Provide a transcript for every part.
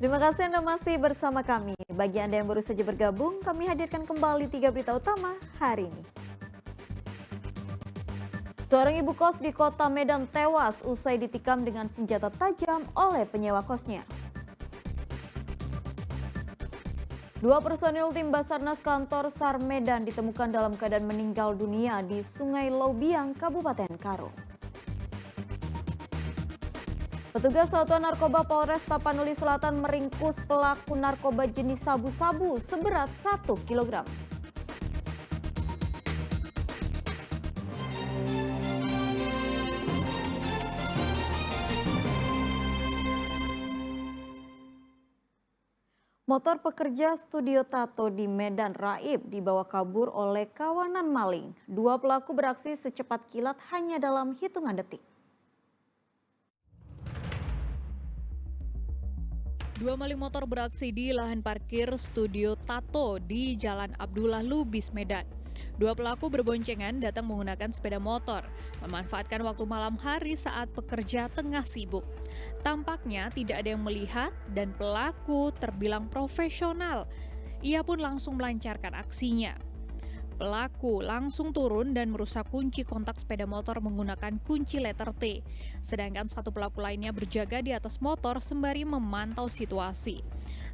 Terima kasih Anda masih bersama kami. Bagi Anda yang baru saja bergabung, kami hadirkan kembali 3 berita utama hari ini. Seorang ibu kos di kota Medan tewas usai ditikam dengan senjata tajam oleh penyewa kosnya. 2 personil tim Basarnas kantor SAR Medan ditemukan dalam keadaan meninggal dunia di Sungai Laubiang, Kabupaten Karo. Petugas Satuan Narkoba Polres Tapanuli Selatan meringkus pelaku narkoba jenis sabu-sabu seberat 1 kg. Motor pekerja studio tato di Medan Raib dibawa kabur oleh kawanan maling. 2 pelaku beraksi secepat kilat hanya dalam hitungan detik. 2 maling motor beraksi di lahan parkir studio tato di Jalan Abdullah Lubis, Medan. 2 pelaku berboncengan datang menggunakan sepeda motor, memanfaatkan waktu malam hari saat pekerja tengah sibuk. Tampaknya tidak ada yang melihat dan pelaku terbilang profesional. Ia pun langsung melancarkan aksinya. Pelaku langsung turun dan merusak kunci kontak sepeda motor menggunakan kunci letter T. Sedangkan 1 pelaku lainnya berjaga di atas motor sembari memantau situasi.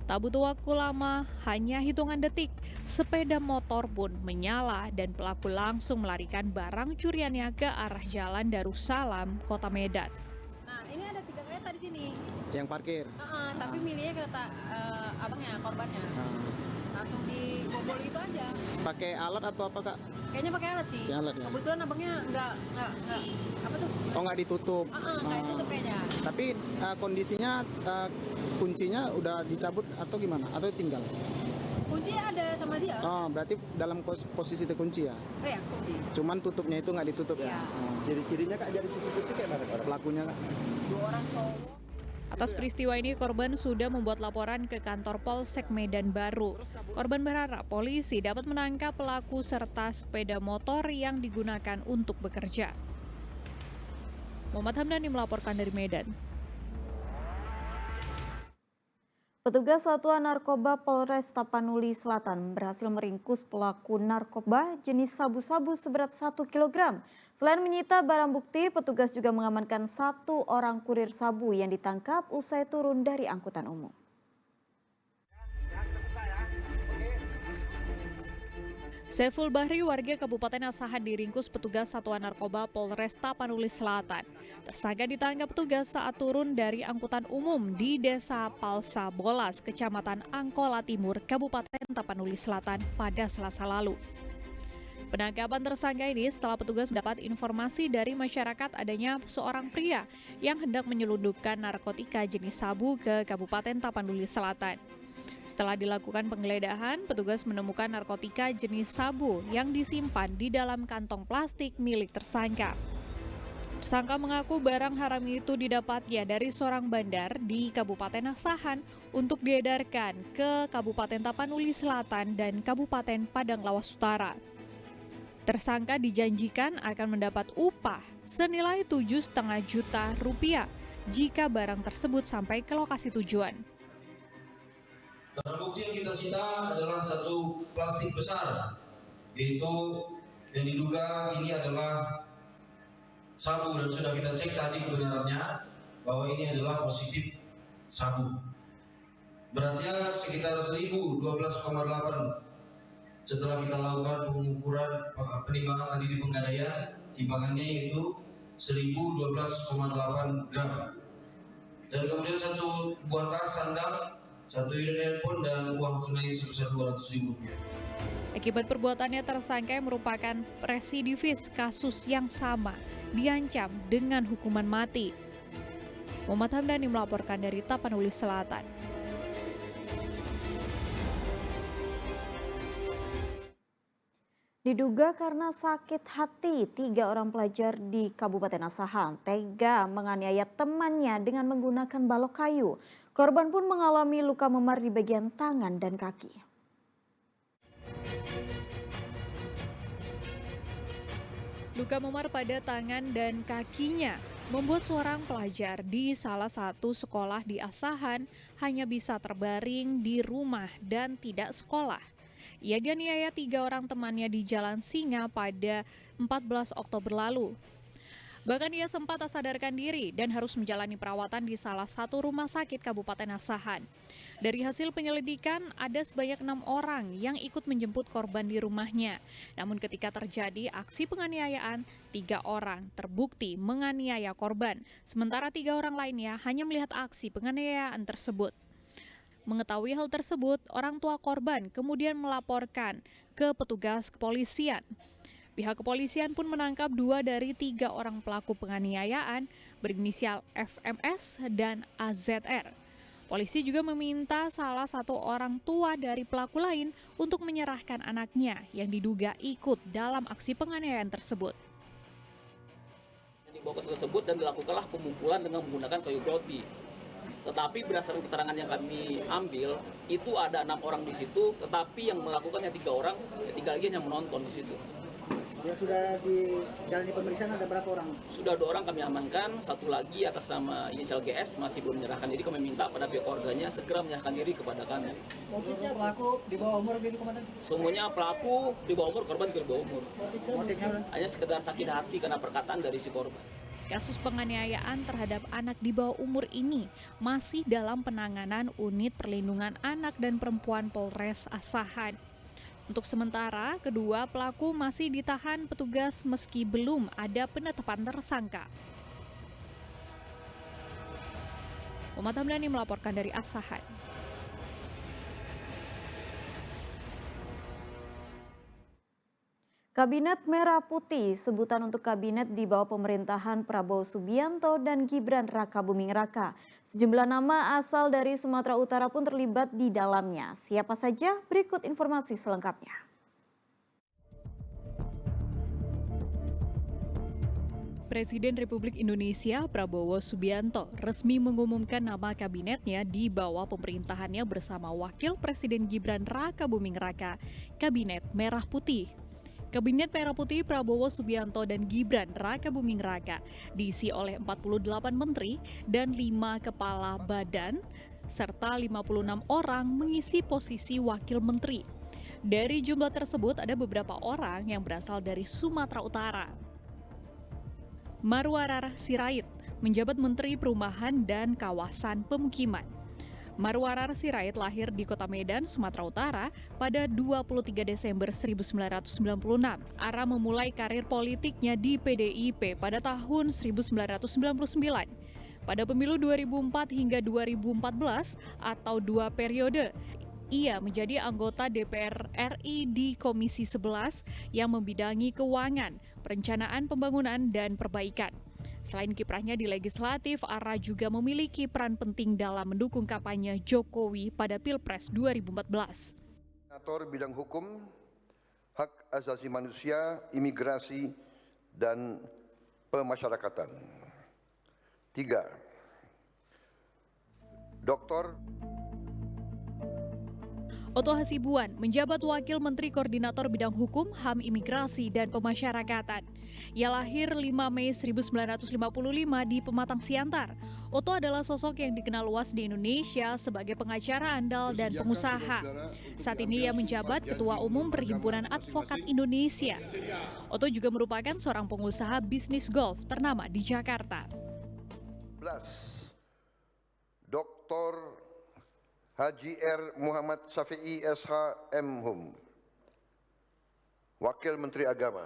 Tak butuh waktu lama, hanya hitungan detik, sepeda motor pun menyala dan pelaku langsung melarikan barang curiannya ke arah Jalan Darussalam, Kota Medan. Nah, ini ada 3 kereta di sini. Yang parkir? Tapi milihnya kereta abangnya, korbannya. Langsung dibobol gitu aja. Pakai alat atau apa, Kak? Kayaknya pakai alat sih. Alat, ya? Kebetulan abangnya nggak apa tuh? Oh, nggak ditutup? Nggak ditutup kayaknya. Tapi kondisinya kuncinya udah dicabut atau gimana? Atau tinggal? Kuncinya ada sama dia. Oh, berarti dalam posisi terkunci ya? Oh ya, kunci. Cuman tutupnya itu nggak ditutup ya? Iya. Ciri-cirinya, Kak, jadi CCTV kayak mana pelakunya, Kak? 2 orang cowok. Atas peristiwa ini, korban sudah membuat laporan ke kantor Polsek Medan Baru. Korban berharap polisi dapat menangkap pelaku serta sepeda motor yang digunakan untuk bekerja. Muhammad Hamdani melaporkan dari Medan. Petugas Satuan Narkoba Polres Tapanuli Selatan berhasil meringkus pelaku narkoba jenis sabu-sabu seberat 1 kg. Selain menyita barang bukti, petugas juga mengamankan 1 orang kurir sabu yang ditangkap usai turun dari angkutan umum. Saiful Bahri, warga Kabupaten Asahan, diringkus petugas Satuan Narkoba Polres Tapanuli Selatan. Tersangka ditangkap petugas saat turun dari angkutan umum di Desa Palsa Bolas, Kecamatan Angkola Timur, Kabupaten Tapanuli Selatan pada Selasa lalu. Penangkapan tersangka ini setelah petugas mendapat informasi dari masyarakat adanya seorang pria yang hendak menyelundupkan narkotika jenis sabu ke Kabupaten Tapanuli Selatan. Setelah dilakukan penggeledahan, petugas menemukan narkotika jenis sabu yang disimpan di dalam kantong plastik milik tersangka. Tersangka mengaku barang haram itu didapatnya dari seorang bandar di Kabupaten Asahan untuk diedarkan ke Kabupaten Tapanuli Selatan dan Kabupaten Padang Lawas Utara. Tersangka dijanjikan akan mendapat upah senilai 7,5 juta rupiah jika barang tersebut sampai ke lokasi tujuan. Barang bukti yang kita sita adalah 1 plastik besar, yaitu yang diduga ini adalah sabu, dan sudah kita cek tadi kebenarannya bahwa ini adalah positif sabu. Beratnya sekitar 1012,8. Setelah kita lakukan pengukuran penimbangan tadi di Pegadaian, timbangannya yaitu 1012,8 gram. Dan kemudian 1 buah tas sandal, 1 unit handphone, dan uang tunai sebesar Rp200.000. Akibat perbuatannya, tersangka yang merupakan residivis kasus yang sama diancam dengan hukuman mati. Muhammad Hamdani melaporkan dari Tapanuli Selatan. Diduga karena sakit hati, 3 orang pelajar di Kabupaten Asahan tega menganiaya temannya dengan menggunakan balok kayu. Korban pun mengalami luka memar di bagian tangan dan kaki. Luka memar pada tangan dan kakinya membuat seorang pelajar di salah satu sekolah di Asahan hanya bisa terbaring di rumah dan tidak sekolah. Ia dianiaya 3 orang temannya di Jalan Singa pada 14 Oktober lalu. Bahkan ia sempat tak sadarkan diri dan harus menjalani perawatan di salah satu rumah sakit Kabupaten Asahan. Dari hasil penyelidikan, ada sebanyak 6 orang yang ikut menjemput korban di rumahnya. Namun ketika terjadi aksi penganiayaan, 3 orang terbukti menganiaya korban, sementara 3 orang lainnya hanya melihat aksi penganiayaan tersebut. Mengetahui hal tersebut, orang tua korban kemudian melaporkan ke petugas kepolisian. Pihak kepolisian pun menangkap 2 dari 3 orang pelaku penganiayaan berinisial FMS dan AZR. Polisi juga meminta salah satu orang tua dari pelaku lain untuk menyerahkan anaknya yang diduga ikut dalam aksi penganiayaan tersebut. Di bokes tersebut dan dilakukanlah pemukulan dengan menggunakan kayu roti. Tetapi berdasarkan keterangan yang kami ambil, itu ada 6 orang di situ, tetapi yang melakukannya 3 orang, 3 lagi yang menonton di situ. Yang sudah dijalani pemeriksaan ada berapa orang? Sudah 2 orang kami amankan, 1 lagi atas nama inisial GS masih belum menyerahkan diri. Kami minta pada pihak keluarganya segera menyerahkan diri kepada kami. Motifnya pelaku di bawah umur gitu, Komandan? Semuanya pelaku di bawah umur, korban di bawah umur. Motifnya? Hanya sekedar sakit hati karena perkataan dari si korban. Kasus penganiayaan terhadap anak di bawah umur ini masih dalam penanganan Unit Perlindungan Anak dan Perempuan Polres Asahan. Untuk sementara, kedua pelaku masih ditahan petugas meski belum ada penetapan tersangka. Muhammad Hamdani melaporkan dari Asahan. Kabinet Merah Putih, sebutan untuk kabinet di bawah pemerintahan Prabowo Subianto dan Gibran Rakabuming Raka. Sejumlah nama asal dari Sumatera Utara pun terlibat di dalamnya. Siapa saja? Berikut informasi selengkapnya. Presiden Republik Indonesia Prabowo Subianto resmi mengumumkan nama kabinetnya di bawah pemerintahannya bersama Wakil Presiden Gibran Rakabuming Raka, Kabinet Merah Putih. Kabinet Merah Putih Prabowo Subianto dan Gibran Rakabuming Raka diisi oleh 48 menteri dan 5 kepala badan, serta 56 orang mengisi posisi wakil menteri. Dari jumlah tersebut ada beberapa orang yang berasal dari Sumatera Utara. Marwarar Sirait menjabat Menteri Perumahan dan Kawasan Pemukiman. Marwarar Sirait lahir di Kota Medan, Sumatera Utara pada 23 Desember 1996. Ara memulai karir politiknya di PDIP pada tahun 1999. Pada pemilu 2004 hingga 2014 atau 2 periode, ia menjadi anggota DPR RI di Komisi 11 yang membidangi keuangan, perencanaan pembangunan, dan perbaikan. Selain kiprahnya di legislatif, Ara juga memiliki peran penting dalam mendukung kampanye Jokowi pada Pilpres 2014. Koordinator bidang hukum, hak asasi manusia, imigrasi, dan pemasyarakatan. 3. Dr. Oto Hasibuan menjabat Wakil Menteri Koordinator Bidang Hukum, HAM, Imigrasi, dan Pemasyarakatan. Ia lahir 5 Mei 1955 di Pematang Siantar. Oto adalah sosok yang dikenal luas di Indonesia sebagai pengacara andal dan pengusaha. Saat ini ia menjabat Ketua Umum Perhimpunan Advokat Indonesia. Oto juga merupakan seorang pengusaha bisnis golf ternama di Jakarta. 11. Dr. Haji R. Muhammad Syafi'i SH M.Hum, Wakil Menteri Agama.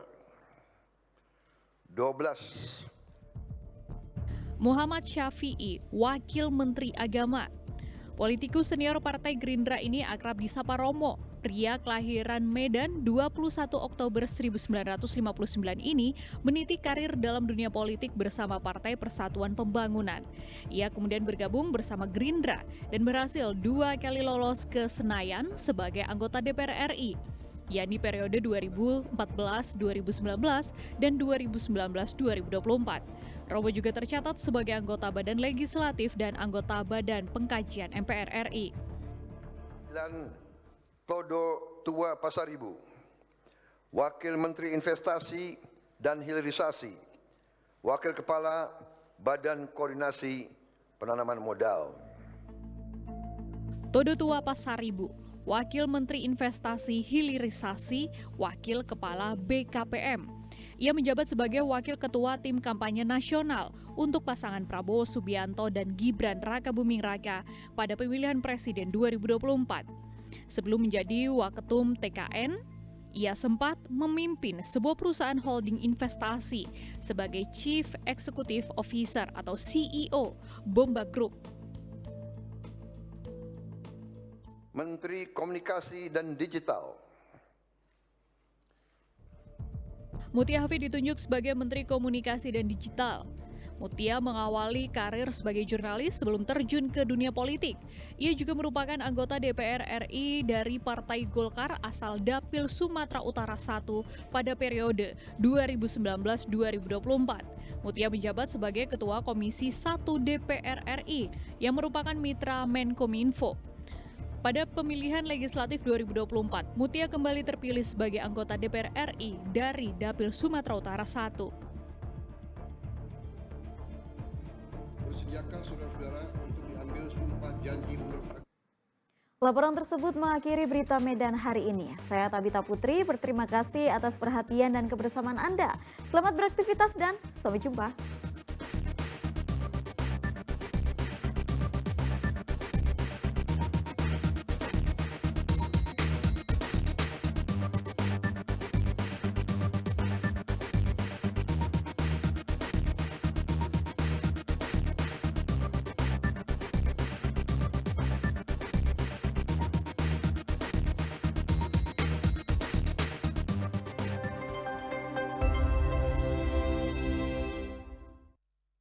12. Muhammad Syafi'i, Wakil Menteri Agama. Politikus senior Partai Gerindra ini akrab disapa Romo. Pria kelahiran Medan 21 Oktober 1959 ini meniti karir dalam dunia politik bersama Partai Persatuan Pembangunan. Ia kemudian bergabung bersama Gerindra dan berhasil 2 kali lolos ke Senayan sebagai anggota DPR RI, yakni periode 2014-2019 dan 2019-2024. Romo juga tercatat sebagai anggota Badan Legislatif dan anggota Badan Pengkajian MPR RI. Todo Tua Pasaribu, Wakil Menteri Investasi dan Hilirisasi, Wakil Kepala Badan Koordinasi Penanaman Modal. Todo Tua Pasaribu, Wakil Menteri Investasi Hilirisasi, Wakil Kepala BKPM. Ia menjabat sebagai Wakil Ketua Tim Kampanye Nasional untuk pasangan Prabowo Subianto dan Gibran Rakabuming Raka pada pemilihan Presiden 2024. Sebelum menjadi Waketum TKN, ia sempat memimpin sebuah perusahaan holding investasi sebagai Chief Executive Officer atau CEO Bomba Group. Menteri Komunikasi dan Digital. Mutia Hafid ditunjuk sebagai Menteri Komunikasi dan Digital. Mutia mengawali karir sebagai jurnalis sebelum terjun ke dunia politik. Ia juga merupakan anggota DPR RI dari Partai Golkar asal Dapil Sumatera Utara I pada periode 2019-2024. Mutia menjabat sebagai Ketua Komisi 1 DPR RI yang merupakan mitra Menkominfo. Pada pemilihan legislatif 2024, Mutia kembali terpilih sebagai anggota DPR RI dari Dapil Sumatera Utara I. Bersediakah saudara-saudara untuk diambil sumpah janji menurut Laporan tersebut mengakhiri berita Medan hari ini. Saya Tabita Putri, berterima kasih atas perhatian dan kebersamaan Anda. Selamat beraktivitas dan sampai jumpa.